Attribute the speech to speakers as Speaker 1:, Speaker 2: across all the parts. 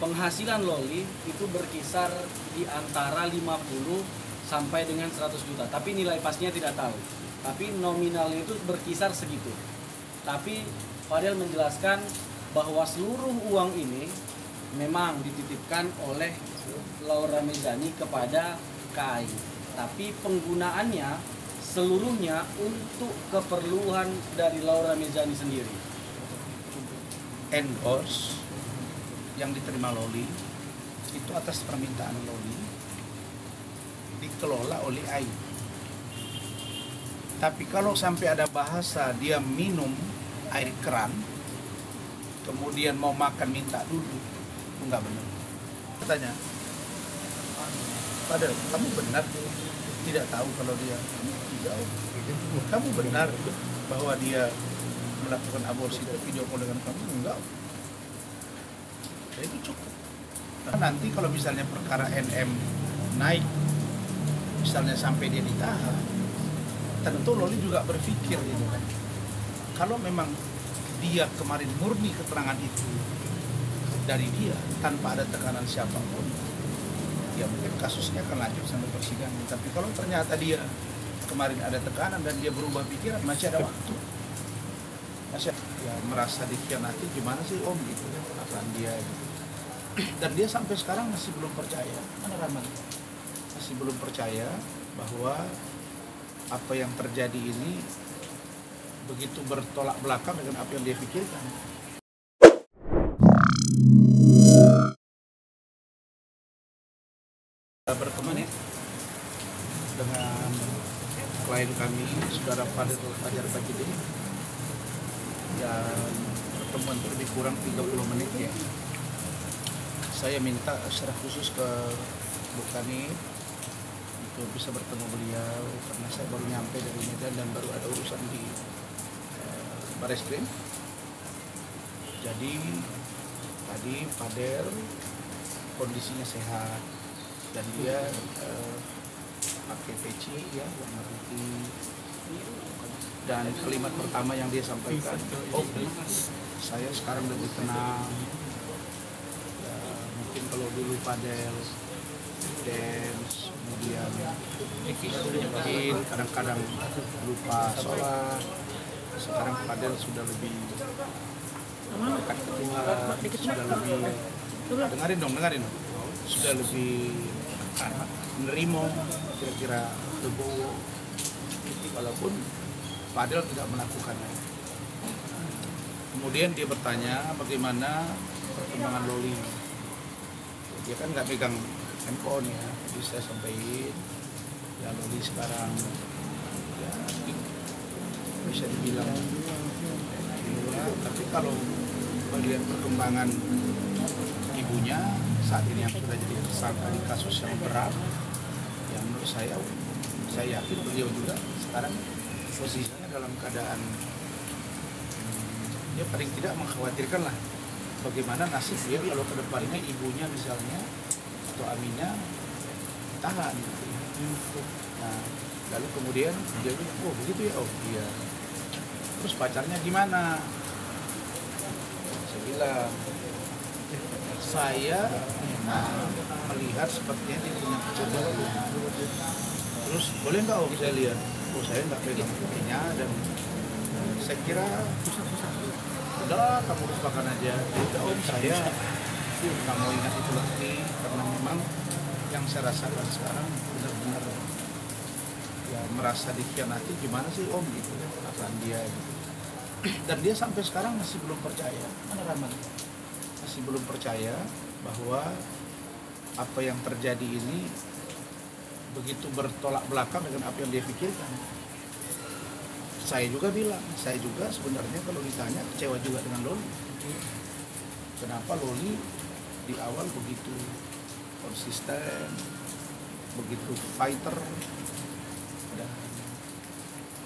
Speaker 1: penghasilan Loli itu berkisar di antara 50 sampai dengan 100 juta. Tapi nilai pastinya tidak tahu. Tapi nominalnya itu berkisar segitu. Tapi Fadel menjelaskan bahwa seluruh uang ini memang dititipkan oleh Laura Mezani kepada KAI. Tapi penggunaannya seluruhnya untuk keperluan dari Laura Mezani sendiri.
Speaker 2: Endorse yang diterima Loli itu atas permintaan Loli dikelola oleh AI. Tapi kalau sampai ada bahasa dia minum air keran kemudian mau makan minta dulu, enggak benar. Katanya, padahal kamu benar tidak tahu kalau dia tidak. Kamu benar bahwa dia melakukan aborsi itu video call dengan kamu, enggak. Ya, itu cukup. Nah, nanti kalau misalnya perkara NM naik, misalnya sampai dia ditahan, tentu Loli juga berpikir gitu kan. Kalau memang dia kemarin murni keterangan itu dari dia tanpa ada tekanan siapapun, ya mungkin kasusnya akan lanjut sampai persidangan. Tapi kalau ternyata dia kemarin ada tekanan dan dia berubah pikiran, masih ada waktu. Masih ya merasa dikhianati, gimana sih Om gitu ya, perasaan dia gitu. Dan dia sampai sekarang masih belum percaya, mana Rahman? Masih belum percaya bahwa apa yang terjadi ini begitu bertolak belakang dengan apa yang dia pikirkan. Berteman ya dengan klien kami, saudara Fadel Fajar Bajidin, dan pertemuan itu lebih kurang 30 menit ya. Saya minta secara khusus ke Bu Kani untuk bisa bertemu beliau karena saya baru nyampe dari Medan dan baru ada urusan di Bareskrim. Jadi tadi Fadel kondisinya sehat dan dia pakai peci ya warna putih, dan kalimat pertama yang dia sampaikan, oh saya sekarang lebih tenang ya, mungkin kalau dulu Fadel dance kemudian mungkin kadang-kadang lupa sholat, sekarang Fadel sudah lebih dekat ke Tuhan, sudah lebih dengerin dong, sudah lebih menerima kira-kira legowo, walaupun Fadel tidak melakukannya. Kemudian dia bertanya bagaimana perkembangan Loli. Dia kan nggak pegang handphone ya, jadi saya sampaikan ya Loli sekarang ya bisa dibilang tapi kalau melihat perkembangan ibunya saat ini yang sudah jadi tersangka di kasus yang berat, yang menurut saya yakin beliau juga sekarang posisinya dalam keadaan dia paling tidak mengkhawatirkan lah bagaimana nasib dia kalau ke depannya ibunya misalnya atau Aminah ditahan gitu ya. Nah, lalu kemudian dia bilang, oh begitu ya, oh iya. Terus pacarnya gimana? Saya bilang, saya melihat sepertinya dia punya kecenderungan. Terus boleh nggak Om saya lihat? Oh saya nggak pegang HP-nya dan saya kira udah kamu lupakan aja. Udah Om saya nggak mau ingat itu lagi karena memang yang saya rasakan sekarang benar-benar ya merasa dikhianati, gimana sih Om gitu ya perasaan dia gitu. Dan dia sampai sekarang masih belum percaya, mana Rahman? Masih belum percaya bahwa apa yang terjadi ini begitu bertolak belakang dengan apa yang dia pikirkan. Saya juga bilang, saya juga sebenarnya kalau ditanya kecewa juga dengan Loli. Kenapa Loli di awal begitu konsisten, begitu fighter, dan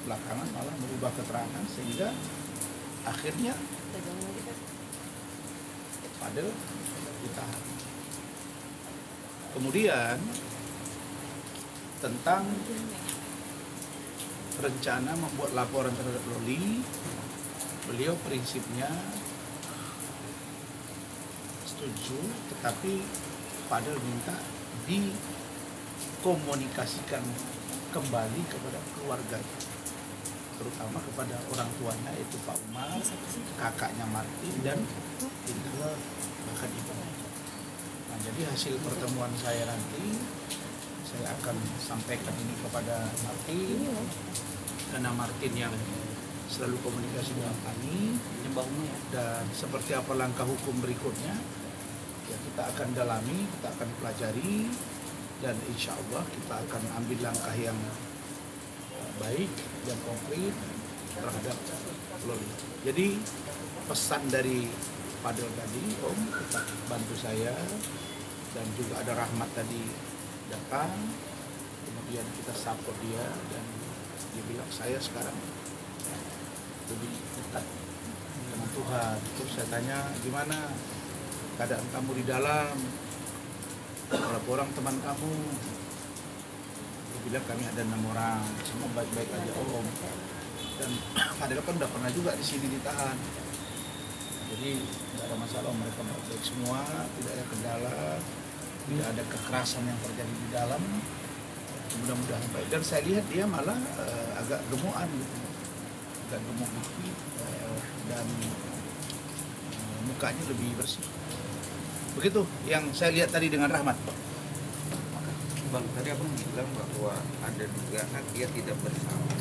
Speaker 2: belakangan malah berubah keterangan sehingga akhirnya Fadel ditahan. Kemudian tentang rencana membuat laporan terhadap Loli, beliau prinsipnya setuju, tetapi Fadel minta dikomunikasikan kembali kepada keluarga, terutama kepada orang tuanya, yaitu Pak Umar, kakaknya Martin, dan bahkan ibunya. Nah, jadi hasil pertemuan saya nanti, saya akan sampaikan ini kepada Martin, karena Martin yang selalu komunikasi dengan kami, dan seperti apa langkah hukum berikutnya, ya kita akan dalami, kita akan pelajari, dan insya Allah kita akan ambil langkah yang baik dan konkret terhadap Loli. Jadi pesan dari Fadel tadi, Om, tetap bantu saya, dan juga ada Rahmat tadi datang, kemudian kita support dia, dan dia bilang saya sekarang lebih dekat dengan Tuhan. Terus saya tanya, gimana keadaan kamu di dalam, berapa orang teman kamu? Dia bilang kami ada 6 orang, semua baik-baik aja Om. Dan Fadel kan udah pernah juga di sini ditahan, jadi tidak ada masalah, mereka baik-baik semua, tidak ada kendala, tidak ada kekerasan yang terjadi di dalam. Mudah-mudahan baik. Dan saya lihat dia malah agak gemukan gitu, agak gemuk dikit, dan mukanya lebih bersih. Begitu yang saya lihat tadi dengan Rahmat.
Speaker 3: Bang, tadi abang bilang bahwa ada dugaan dia tidak bersalah.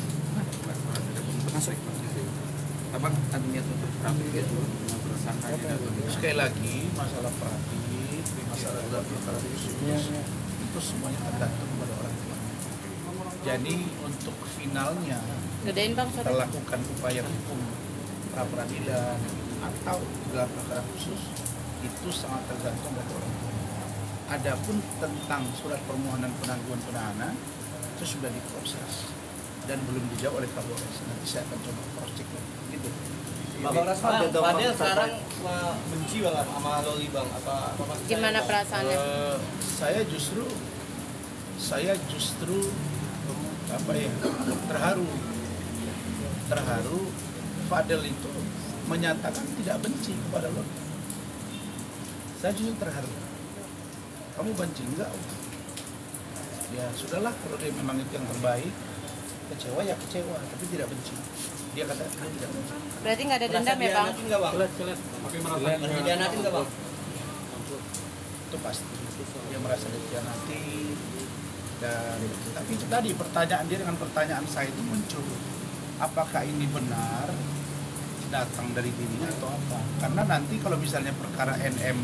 Speaker 3: Abang ada niat untuk praktik itu tersangkanya.
Speaker 2: Sekali lagi masalah praktik, masalah perkara khusus, itu semuanya tergantung pada orang tua. Jadi untuk finalnya kita lakukan upaya hukum pra peradilan atau dalam perkara khusus, itu sangat tergantung dari orang tua. Adapun tentang surat permohonan penangguhan penahanan itu sudah diproses dan belum dijawab oleh Kapolres. Nanti saya akan coba cross check lagi. Gitu.
Speaker 4: Fadel sekarang benci banget sama Loli Bang.
Speaker 5: Gimana perasaannya?
Speaker 2: Saya justru apa ya, terharu Fadel itu menyatakan tidak benci kepada Loli. Saya justru terharu. Kamu benci enggak? Ya sudahlah, kalau dia memang itu yang terbaik, kecewa ya kecewa, tapi tidak benci. Dia kata dia tidak benci.
Speaker 5: Berarti nggak ada dendam ya Bang?
Speaker 4: Merasa dianatin nggak Bang?
Speaker 2: Itu pasti. Dia merasa dikhianati. Dan tapi itu tadi pertanyaan dia dengan pertanyaan saya itu muncul. Apakah ini benar datang dari dirinya atau apa? Karena nanti kalau misalnya perkara NM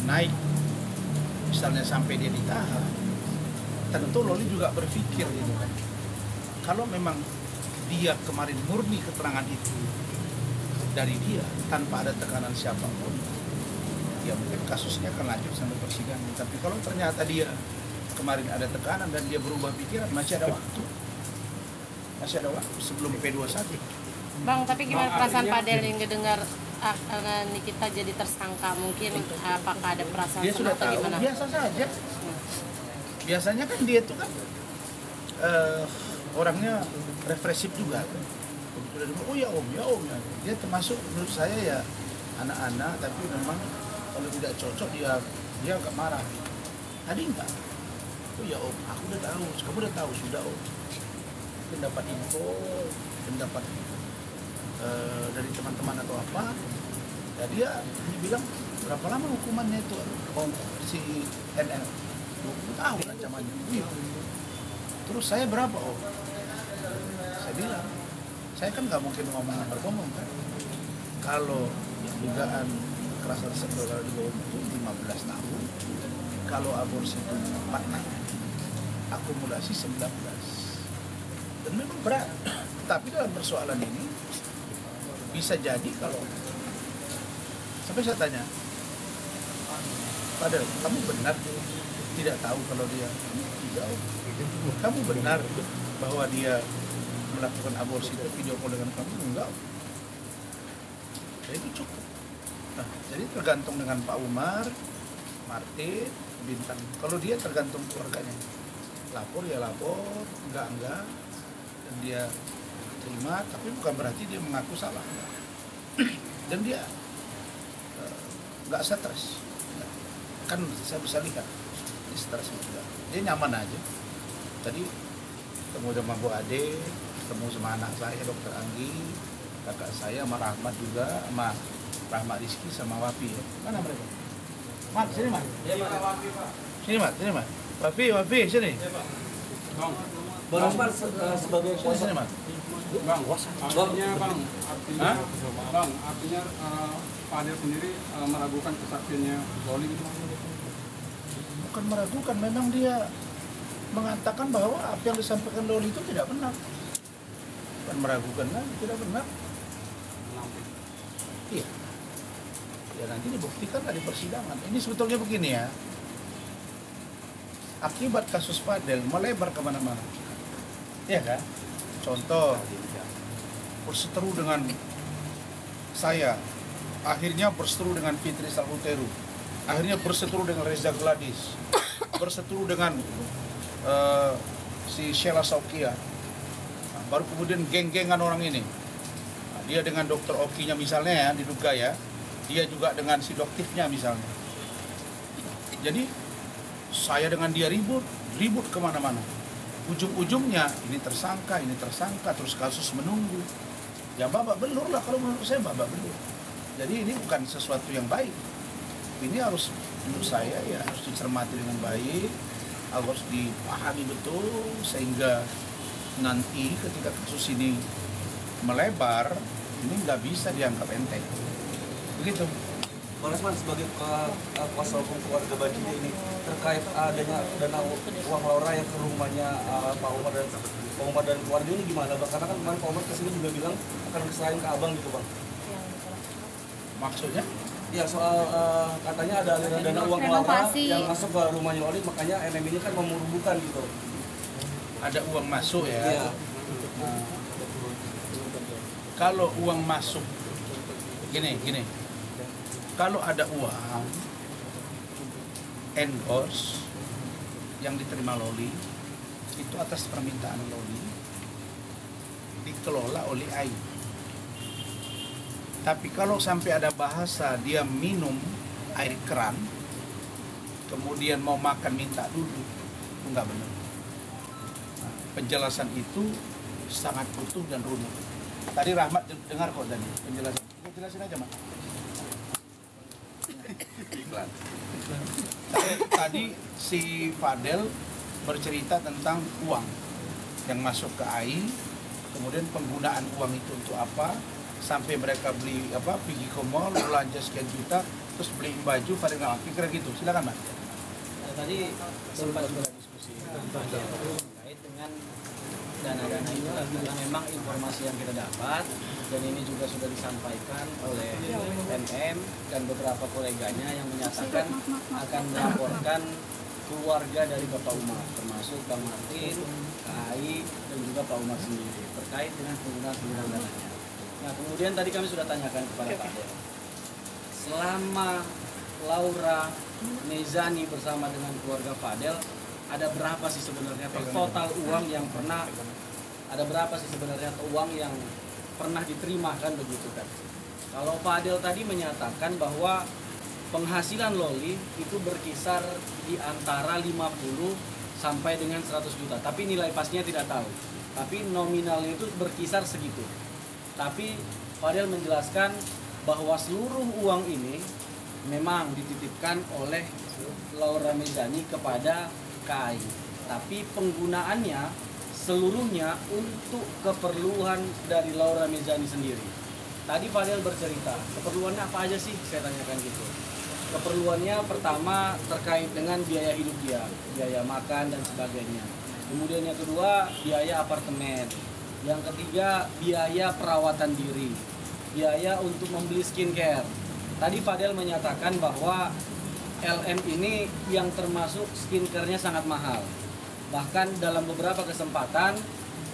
Speaker 2: naik, misalnya sampai dia ditahan, tentu Loli juga berpikir gitu kan. Kalau memang dia kemarin murni keterangan itu dari dia tanpa ada tekanan siapapun, ya mungkin kasusnya akan lanjut sampai persidangan. Tapi kalau ternyata dia kemarin ada tekanan dan dia berubah pikiran, masih ada waktu. Masih ada waktu sebelum P21.
Speaker 5: Bang, tapi gimana perasaan Fadel yang dengar Nikita jadi tersangka? Mungkin apakah ada perasaan
Speaker 2: Dia sudah
Speaker 5: atau
Speaker 2: tahu,
Speaker 5: gimana?
Speaker 2: biasa saja. Biasanya kan dia itu kan orangnya represif juga. Sudah dengar, oh ya om, ya om. Dia termasuk menurut saya ya anak-anak, tapi memang kalau tidak cocok dia agak marah. Tadi enggak. Oh ya om, aku udah tahu, kamu udah tahu sudah om. Pendapat info, pendapat dari teman-teman atau apa, ya dia bilang berapa lama hukumannya itu si NL 20 tahun ancamannya. Terus saya berapa saya bilang saya kan nggak mungkin ngomong berbohong kan. Kalau dugaan kekerasan seksual di bawah itu 15 tahun, kalau aborsi itu 4 tahun, akumulasi 19, dan memang berat. Tapi dalam persoalan ini bisa jadi kalau sampai saya tanya, Padahal kamu benar tidak tahu kalau dia tidak, kamu benar bahwa dia melakukan aborsi itu video call dengan kamu enggak, jadi itu cukup. Nah, jadi tergantung dengan Pak Umar, Martin, Bintang. Kalau dia tergantung keluarganya, lapor ya lapor, enggak, dan dia terima, tapi bukan berarti dia mengaku salah. Dan dia nggak stres, kan saya bisa lihat ini stresnya juga. Dia nyaman aja. Tadi ketemu sama Bu Ade, ketemu sama anak saya Dokter Anggi, kakak saya sama Rahmat juga, sama Rahmat Rizky sama Wafi ya. Mana mereka? Mat, sini Mat. Sini Mat, sini Mat. Wafi, sini.
Speaker 4: Bang Osman sebagai
Speaker 2: Sini Mat.
Speaker 6: Bang, artinya Fadil sendiri meragukan kesaksiannya Loli gitu.
Speaker 2: Bukan meragukan, memang dia mengatakan bahwa apa yang disampaikan Loli itu tidak benar. Bukan meragukan kan, tidak benar. Iya. Ya nanti dibuktikan di persidangan. Ini sebetulnya begini ya. Akibat kasus Fadel melebar kemana-mana. Iya kan? Contoh, berseteru dengan saya, akhirnya berseteru dengan Fitri Salhuteru, akhirnya berseteru dengan Reza Gladys, berseteru dengan si Sheila Saukia. Nah, baru kemudian geng-gengan orang ini. Nah, dia dengan Dokter Okinya misalnya ya, diduga ya, dia juga dengan si doktifnya misalnya. Jadi saya dengan dia ribut kemana-mana. Ujung-ujungnya ini tersangka, terus kasus menunggu. Ya babak belur lah, kalau menurut saya babak belur. Jadi ini bukan sesuatu yang baik. Ini harus, menurut saya ya harus dicermati dengan baik, harus dipahami betul, sehingga nanti ketika kasus ini melebar, ini nggak bisa dianggap enteng. Begitu.
Speaker 4: Bang Osman sebagai kuasa hukum keluarga Bajinya ini terkait adanya dana uang Laura yang ke rumahnya Pak Umar dan keluarga ini gimana Bang? Karena kan kemarin Pak Umar kesini juga bilang akan diserahin ke Abang gitu Bang.
Speaker 2: Maksudnya?
Speaker 4: Ya soal katanya ada aliran dana uang Laura yang masuk ke rumahnya Loli, makanya NM ini kan memurubukan gitu.
Speaker 2: Ada uang masuk ya?
Speaker 4: Iya.
Speaker 2: Nah, kalau uang masuk, gini. Kalau ada uang endorse yang diterima Loli itu atas permintaan Loli dikelola oleh AI. Tapi kalau sampai ada bahasa dia minum air keran kemudian mau makan minta dulu, itu nggak benar. Nah, penjelasan itu sangat utuh dan runut. Tadi Rahmat dengar kok tadi penjelasan. Jelasin aja Mak. Tadi si Fadel bercerita tentang uang yang masuk ke AI, kemudian penggunaan uang itu untuk apa, sampai mereka beli pergi ke mall belanja sekian juta terus beli baju pada nggak pikir gitu. Silakan Mas.
Speaker 1: Tadi sempat juga diskusi terkait dengan dana-dana itu karena memang informasi yang kita dapat dan ini juga sudah disampaikan oleh MM dan beberapa koleganya yang menyatakan akan melaporkan keluarga dari Bapak Umar, termasuk Bang Martin, KAI, dan juga Pak Umar sendiri terkait dengan penggunaan dananya. Nah kemudian tadi kami sudah tanyakan kepada Pak Del, selama Laura Mezani bersama dengan keluarga Fadel, ada berapa sih sebenarnya total uang yang pernah, ada berapa sih sebenarnya uang yang pernah diterima kan begitu kan? Kalau Fadel tadi menyatakan bahwa penghasilan Loli itu berkisar di antara 50 sampai dengan 100 juta, tapi nilai pastinya tidak tahu. Tapi nominalnya itu berkisar segitu. Tapi Fadel menjelaskan bahwa seluruh uang ini memang dititipkan oleh Laura Mezani kepada KAI. Tapi penggunaannya seluruhnya untuk keperluan dari Laura Mezani sendiri. Tadi Fadel bercerita, keperluannya apa aja sih? Saya tanyakan gitu. Keperluannya pertama terkait dengan biaya hidup dia, biaya makan dan sebagainya. Kemudian yang kedua, biaya apartemen. Yang ketiga, biaya perawatan diri, biaya untuk membeli skincare. Tadi Fadel menyatakan bahwa LM ini yang termasuk skincare-nya sangat mahal. Bahkan dalam beberapa kesempatan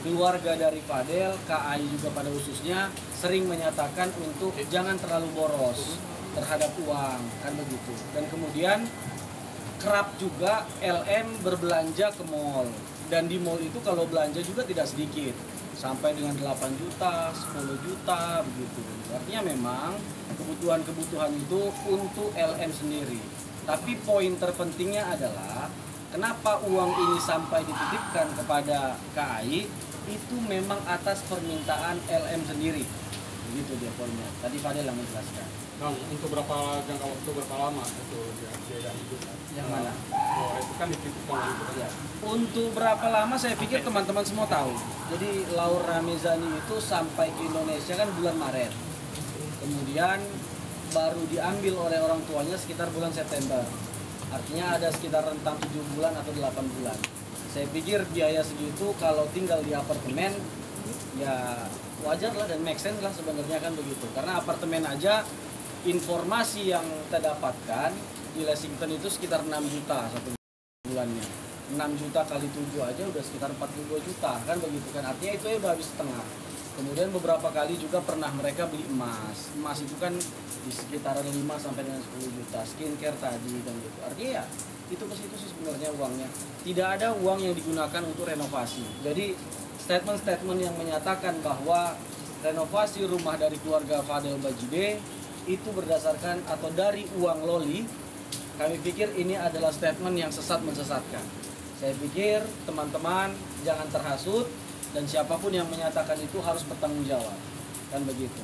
Speaker 1: keluarga dari Fadel, KAI juga pada khususnya sering menyatakan untuk jangan terlalu boros terhadap uang, kan begitu. Dan kemudian kerap juga LM berbelanja ke mall, dan di mall itu kalau belanja juga tidak sedikit, sampai dengan 8 juta, 10 juta begitu. Artinya memang kebutuhan-kebutuhan itu untuk LM sendiri. Tapi poin terpentingnya adalah kenapa uang ini sampai dititipkan kepada KAI itu memang atas permintaan LM sendiri. Begitu dia poinnya. Tadi Fadel yang menjelaskan.
Speaker 6: Bang, untuk jangka waktu berapa lama itu dia hidup?
Speaker 1: Yang mana?
Speaker 6: Oh, itu kan dititipkan gitu kan.
Speaker 1: Ya. Untuk berapa lama saya pikir teman-teman semua tahu. Jadi Laura Mezani itu sampai ke Indonesia kan bulan Maret. Kemudian baru diambil oleh orang tuanya sekitar bulan September. Artinya ada sekitar rentang 7 bulan atau 8 bulan. Saya pikir biaya segitu kalau tinggal di apartemen ya wajar lah dan make sense lah sebenarnya kan begitu. Karena apartemen aja informasi yang kita dapatkan di Lexington itu sekitar 6 juta satu bulannya. 6 juta kali 7 aja udah sekitar 42 juta kan begitu kan. Artinya itu ya udah habis setengah. Kemudian beberapa kali juga pernah mereka beli emas. Emas itu kan di sekitaran 5 sampai dengan 10 juta. Skincare tadi dan gitu. Artinya ya itu ke situ sih sebenarnya uangnya. Tidak ada uang yang digunakan untuk renovasi. Jadi statement-statement yang menyatakan bahwa renovasi rumah dari keluarga Fadel Bajide itu berdasarkan atau dari uang Loli, kami pikir ini adalah statement yang sesat mensesatkan. Saya pikir teman-teman jangan terhasut dan siapapun yang menyatakan itu harus bertanggung jawab, kan begitu.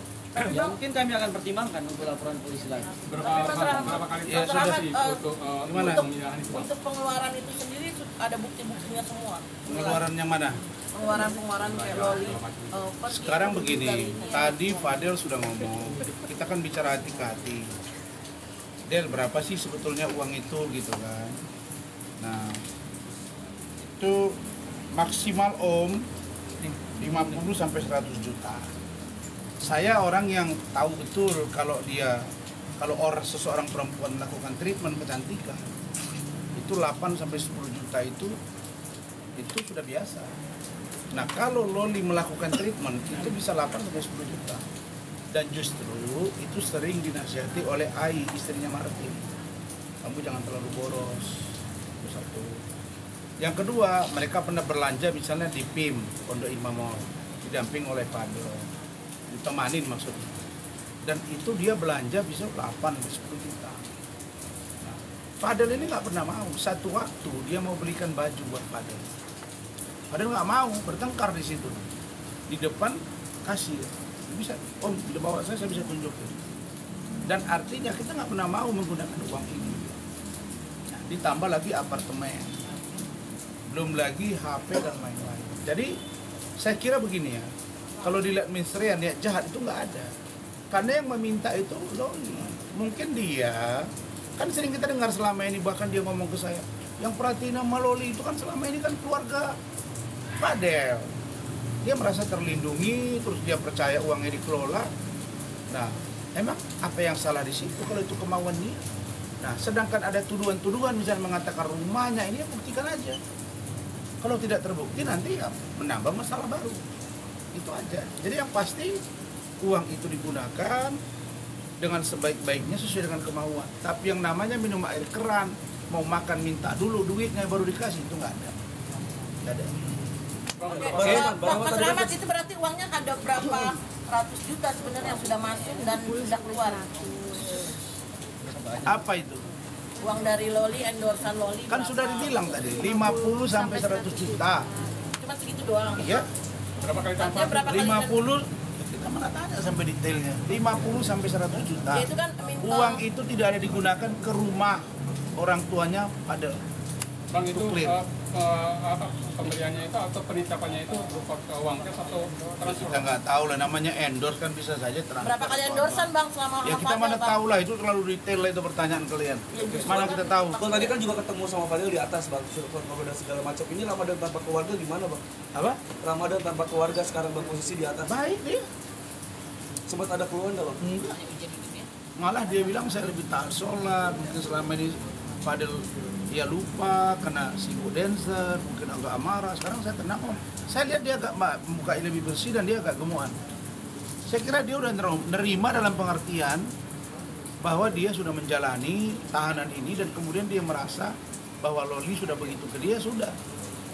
Speaker 1: Ya mungkin kami akan pertimbangkan untuk laporan polisi lagi.
Speaker 6: Berapa kali
Speaker 2: Ya,
Speaker 6: tes
Speaker 2: sudah.
Speaker 6: sih untuk
Speaker 2: Gimana?
Speaker 6: pemilihan itu, Bang?
Speaker 7: Untuk pengeluaran itu sendiri ada bukti-buktinya semua.
Speaker 2: Pengeluaran yang mana?
Speaker 7: Pengeluaran kayak loli.
Speaker 2: Sekarang begini, tadi Fadel sudah ngomong, kita kan bicara hati ke hati. Del, berapa sih sebetulnya uang itu gitu kan? Nah, itu maksimal Om 50 sampai 100 juta. Saya orang yang tahu betul kalau seseorang perempuan melakukan treatment kecantikan itu 8 sampai 10 juta itu sudah biasa. Nah, kalau Loli melakukan treatment itu bisa 8 sampai 10 juta. Dan justru itu sering dinasihati oleh Ai, istrinya Martin. Kamu jangan terlalu boros. Itu satu. Yang kedua, mereka pernah belanja misalnya di PIM, Pondok Imam Mall, didamping oleh Fadel. Ditemanin maksudnya. Dan itu dia belanja bisa 8 sampai 10 juta. Nah, Fadel ini nggak pernah mau. Satu waktu dia mau belikan baju buat Fadel. Fadel nggak mau, bertengkar di situ. Di depan kasir. Bisa, Om, di bawah saya bisa tunjukin. Dan artinya kita nggak pernah mau menggunakan uang ini. Nah, ditambah lagi apartemen, belum lagi HP dan lain-lain. Jadi saya kira begini ya, kalau dilihat ministerian ya jahat itu nggak ada. Karena yang meminta itu Loli. Mungkin dia, kan sering kita dengar selama ini, bahkan dia ngomong ke saya, yang perhatiin sama Loli itu kan selama ini kan keluarga Fadel. Dia merasa terlindungi, terus dia percaya uangnya dikelola. Nah, emang apa yang salah di situ kalau itu kemauan dia? Nah, sedangkan ada tuduhan-tuduhan misalnya mengatakan rumahnya, ini ya buktikan aja. Kalau tidak terbukti nanti ya menambah masalah baru. Itu aja. Jadi yang pasti uang itu digunakan dengan sebaik-baiknya sesuai dengan kemauan. Tapi yang namanya minum air keran, mau makan minta dulu duitnya baru dikasih, itu nggak ada. Nggak ada.
Speaker 7: Pak Selamat, itu berarti uangnya ada berapa ratus juta sebenarnya yang sudah masuk dan sudah keluar.
Speaker 2: Apa itu?
Speaker 7: Uang dari Loli, endorsan Loli.
Speaker 2: Kan
Speaker 7: berapa?
Speaker 2: sudah dibilang tadi, 50 sampai 100 juta.
Speaker 7: Cuma segitu doang.
Speaker 2: Iya,
Speaker 6: Berapa kali
Speaker 7: Artinya
Speaker 6: tanpa?
Speaker 7: berapa kali?
Speaker 2: 50, kita mana tanya sampai detailnya. 50 sampai 100 juta.
Speaker 7: Ya, itu kan minta.
Speaker 2: Uang itu tidak ada digunakan ke rumah orang tuanya pada.
Speaker 6: Bang, itu
Speaker 2: clear.
Speaker 6: pemberiannya itu atau penitapannya itu berupa uang cash atau transfer?
Speaker 2: Kita nggak tahu lah, namanya endorse kan bisa saja transfer.
Speaker 7: Berapa kali endorsan Bang selama
Speaker 2: Ya kita mana tahu lah, itu terlalu detail lah itu pertanyaan kalian. Mana kita tahu?
Speaker 4: Bang, tadi kan juga ketemu sama Fadil di atas, Bang, surat dan segala macam. Ini Ramadan tanpa keluarga gimana, Bang?
Speaker 2: Apa?
Speaker 4: Ramadan tanpa keluarga sekarang berposisi di atas.
Speaker 2: Baik dia.
Speaker 4: Sempat ada keluhan nggak, Bang?
Speaker 2: Enggak. Malah dia bilang saya lebih taat sholat, mungkin selama ini Fadil dia lupa, kena dancer, mungkin agak amarah. Sekarang saya tenang om. Saya lihat dia agak muka lebih bersih dan dia agak gemukan. Saya kira dia udah nerima dalam pengertian bahwa dia sudah menjalani tahanan ini dan kemudian dia merasa bahwa Loli sudah begitu ke dia, sudah.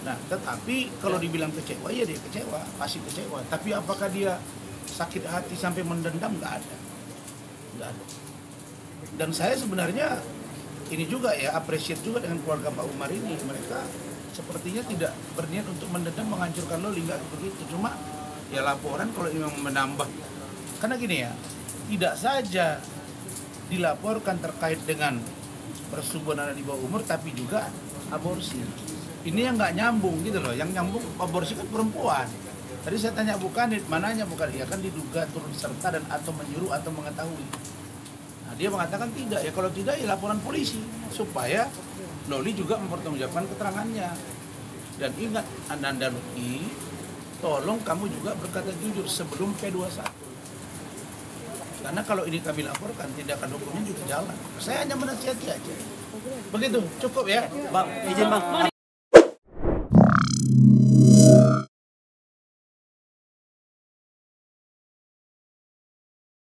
Speaker 2: Nah, tetapi kalau dibilang kecewa, ya dia kecewa, pasti kecewa. Tapi apakah dia sakit hati sampai mendendam? Nggak ada. Nggak ada. Dan saya sebenarnya ini juga ya, appreciate juga dengan keluarga Pak Umar ini. Mereka sepertinya tidak berniat untuk mendendam, menghancurkan Loli, nggak begitu. Cuma ya laporan kalau memang menambah, karena gini ya, tidak saja dilaporkan terkait dengan persetubuhan anak di bawah umur, tapi juga aborsi. Ini yang nggak nyambung gitu loh. Yang nyambung aborsi kan perempuan. Tadi saya tanya Bu Kanit, mananya Bu Kanit? Ya kan diduga turut serta dan atau menyuruh atau mengetahui. Nah, dia mengatakan tidak. Ya kalau tidak ya laporan polisi supaya Loli juga mempertanggungjawabkan keterangannya. Dan ingat Ananda Luki, tolong kamu juga berkata jujur sebelum P21. Karena kalau ini kami laporkan, tindakan hukumnya juga jalan. Saya hanya menasihati aja. Begitu, cukup ya.
Speaker 1: Bang, izin Bang.